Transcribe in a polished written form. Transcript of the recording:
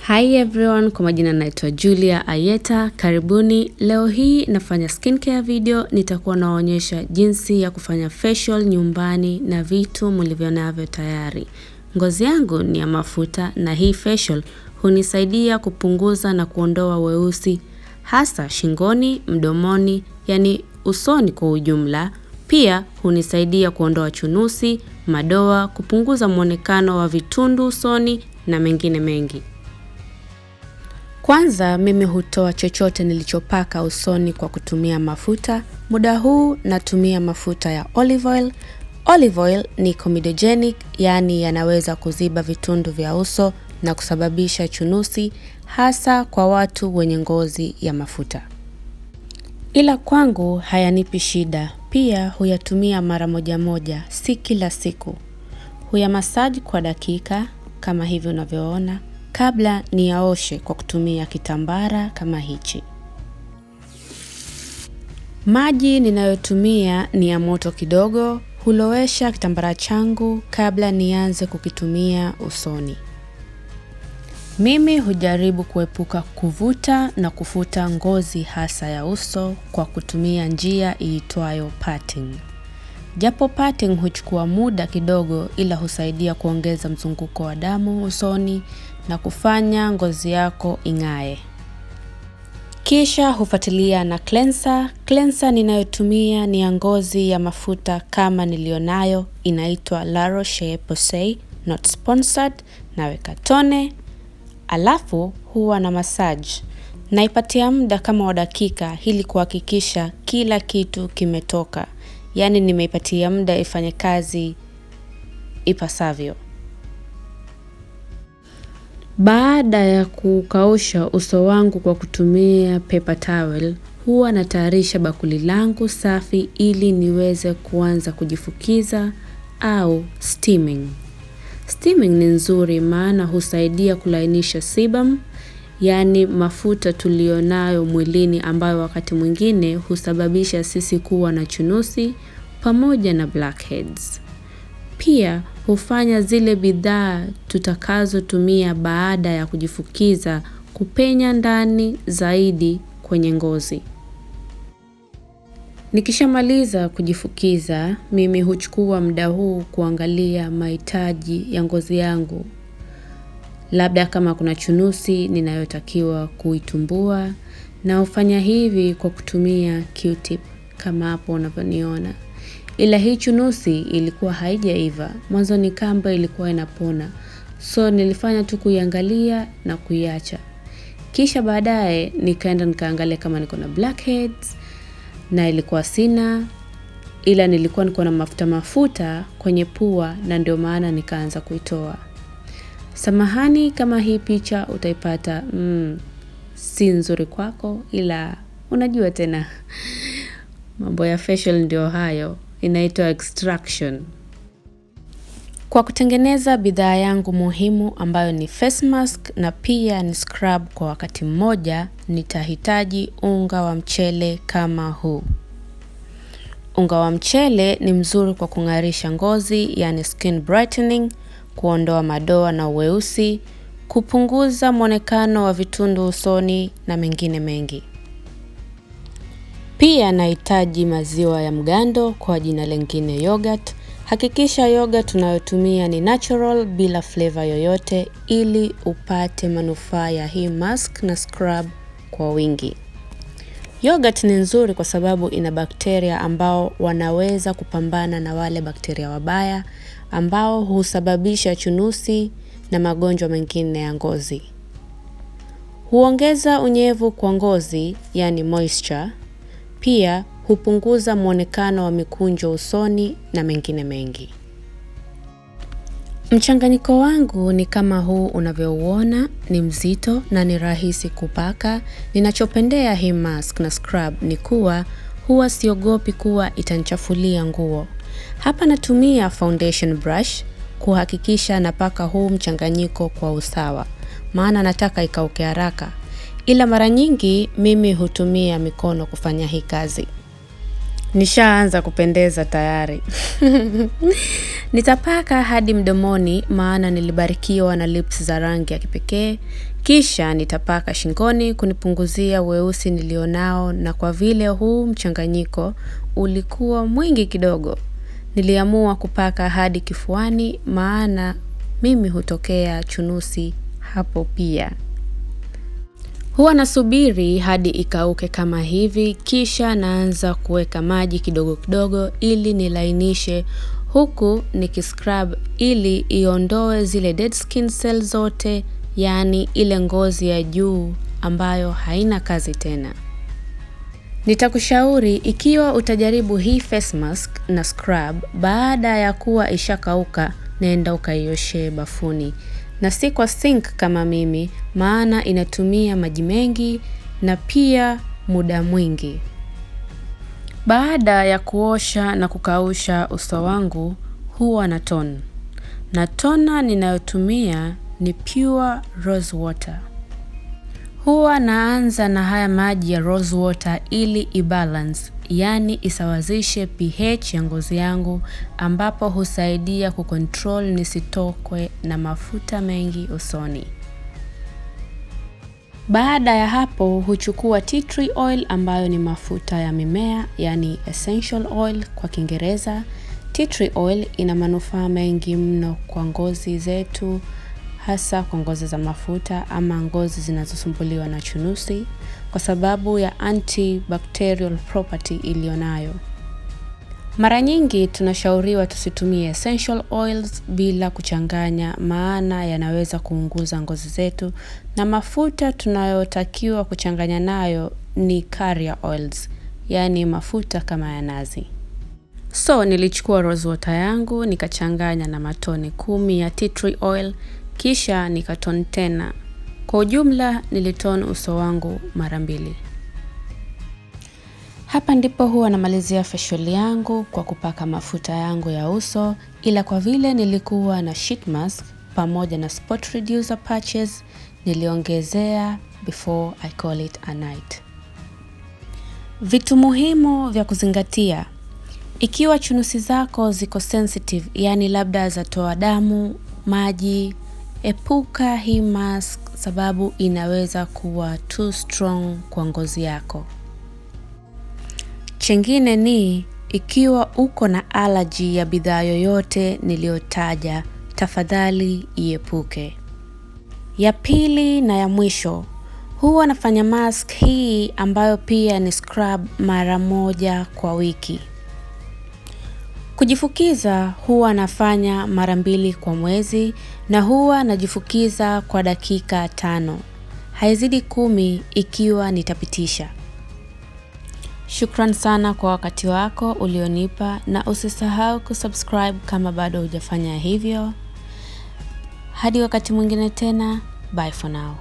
Hi everyone, kwa majina naitwa Julia Ayeta, karibuni. Leo hii nafanya skincare video, nitakuwa naonyesha jinsi ya kufanya facial nyumbani na vitu mlivyonavyo tayari. Ngozi yangu ni ya mafuta na hii facial hunisaidia kupunguza na kuondoa weusi, hasa shingoni, mdomoni, yani usoni kwa ujumla. Pia hunisaidia kuondoa chunusi, madoa, kupunguza muonekano wa vitundu usoni na mengine mengi. Kwanza mimi hutoa chochote nilichopaka usoni kwa kutumia mafuta. Muda huu natumia mafuta ya olive oil. Olive oil ni comedogenic, yani yanaweza kuziba vitundu vya uso na kusababisha chunusi, hasa kwa watu wenye ngozi ya mafuta. Ila kwangu hayanipi shida. Pia huyatumia mara moja, si kila siku. Huya massage kwa dakika kama hivi unavyoona, kabla niyaoshe kwa kutumia kitambara kama hichi. Maji ninayotumia ni ya moto kidogo. Hulowesha kitambara changu kabla nianze kukitumia usoni. Mimi hujaribu kuepuka kuvuta na kufuta ngozi hasa ya uso kwa kutumia njia iitwayo parting. Japo parting huchukua muda kidogo, ila husaidia kuongeza mzunguko wa damu usoni na kufanya ngozi yako ing'ae. Kisha hufuatilia na cleanser. Cleanser ninayotumia ni ya ngozi ya mafuta kama nilionayo, inaitwa La Roche-Posay, not sponsored. Naweka tone, alafu huwa na massage. Naipatia muda kama wa dakika ili kuhakikisha kila kitu kimetoka. Yani nimeipatia muda ifanye kazi ipasavyo. Baada ya kukausha uso wangu kwa kutumia paper towel, huwa natayarisha bakuli langu safi ili niweze kuanza kujifukiza au steaming. Steaming ni nzuri maana husaidia kulainisha sebum, yani mafuta tulionayo mwilini ambayo wakati mwingine husababisha sisi kuwa na chunusi pamoja na blackheads. Pia hufanya zile bidhaa tutakazo tumia baada ya kujifukiza kupenya ndani zaidi kwenye ngozi. Nikishamaliza kujifukiza, mimi huchukua muda huu kuangalia mahitaji ya ngozi yangu. Labda kama kuna chunusi ninayotakiwa kuitumbua, na hufanya hivi kwa kutumia Q-tip kama hapo unavyoniona. Ila hii chunusi ilikuwa haijaiva, mwanzo kamba ilikuwa inapona. So nilifanya tu kuiangalia na kuiacha. Kisha baadaye nikaenda nikaangalia kama niko na blackheads, na ilikuwa sina, ila nilikuwa niko na mafuta kwenye pua, na ndio maana nikaanza kuitoa. Samahani kama hii picha utaipata si nzuri kwako, ila unajua tena mambo ya facial ndio hayo, inaitwa extraction. Kwa kutengeneza bidhaa yangu muhimu ambayo ni face mask na pia ni scrub kwa wakati mmoja, nitahitaji unga wa mchele kama huu. Unga wa mchele ni mzuri kwa kung'arisha ngozi, yani skin brightening, kuondoa madoa na weusi, kupunguza muonekano wa vitundu usoni na mengine mengi. Pia nahitaji maziwa ya mgando, kwa jina lingine yogurt. Hakikisha yogurt tunayotumia ni natural bila flavor yoyote ili upate manufaa ya hii mask na scrub kwa wingi. Yogurt ni nzuri kwa sababu ina bakteria ambao wanaweza kupambana na wale bakteria wabaya ambao husababisha chunusi na magonjwa mengine ya ngozi. Huongeza unyevu kwa ngozi, yani moisture. Pia hupunguza muonekano wa mikunjo usoni na mengine mengi. Mchanganyiko wangu ni kama huu unavyouona, ni mzito na ni rahisi kupaka. Ninachopendea hii mask na scrub ni kuwa huwa siogopi kuwa itanichafulia nguo. Hapa natumia foundation brush kuhakikisha napaka huu mchanganyiko kwa usawa, maana nataka ikauke haraka. Ila mara nyingi mimi hutumia mikono kufanya hii kazi. Nishaanza kupendeza tayari. Nitapaka hadi mdomoni maana nilibarikiwa na lips za rangi ya kipekee. Kisha nitapaka shingoni kunipunguzia weusi nilionao, na kwa vile huu mchanganyiko ulikuwa mwingi kidogo, niliamua kupaka hadi kifuani maana mimi hutokea chunusi hapo pia. Huwa nasubiri hadi ikauke kama hivi, kisha naanza kuweka maji kidogo kidogo ili nilainishe, huku nikiscrub ili iondoe zile dead skin cells zote, yani ile ngozi ya juu ambayo haina kazi tena. Nitakushauri ikiwa utajaribu hii face mask na scrub, baada ya kuwa ishakauka nenda ukaioshe bafuni, na si kwa sink kama mimi maana inatumia maji mengi na pia muda mwingi. Baada ya kuosha na kukausha uso wangu, huwa na tone. Na toner ninayotumia ni pure rose water. Huwa naanza na haya maji ya rose water ili ibalance, yani isawazishe pH ya ngozi yangu, ambapo husaidia kucontrol nisitokwe na mafuta mengi usoni. Baada ya hapo huchukua tea tree oil ambayo ni mafuta ya mimea, yani essential oil kwa Kiingereza. Tea tree oil ina manufaa mengi mno kwa ngozi zetu, hasa kwa ngozi za mafuta ama ngozi zinazosumbuliwa na chunusi, kwa sababu ya antibacterial property iliyo nayo. Mara nyingi tunashauriwa tusitumie essential oils bila kuchanganya maana yanaweza kuunguza ngozi zetu, na mafuta tunayotakiwa kuchanganya nayo ni carrier oils, yani mafuta kama ya nazi. So nilichukua rose water yangu nikachanganya na matone 10 ya tea tree oil, kisha nikatone tena. Kwa ujumla nilitone uso wangu mara 2. Hapa ndipo huwa namalizia facial yangu kwa kupaka mafuta yangu ya uso, ila kwa vile nilikuwa na sheet mask pamoja na spot reducer patches, niliongezea before I call it a night. Vitu muhimu vya kuzingatia: ikiwa chunusi zako ziko sensitive, yani labda zatoa damu, maji, epuka hii mask sababu inaweza kuwa too strong kwa ngozi yako. Chengine ni, ikiwa uko na allergy ya bidhaa yoyote niliyotaja, tafadhali iepuke. Ya pili na ya mwisho, huwa nafanya mask hii ambayo pia ni scrub mara 1 kwa wiki. Kujifukiza huwa nafanya mara 2 kwa mwezi, na huwa najifukiza kwa dakika 5. Haizidi 10 ikiwa nitapitisha. Shukran sana kwa wakati wako ulionipa, na usisahau kusubscribe kama bado hujafanya hivyo. Hadi wakati mwingine tena, bye for now.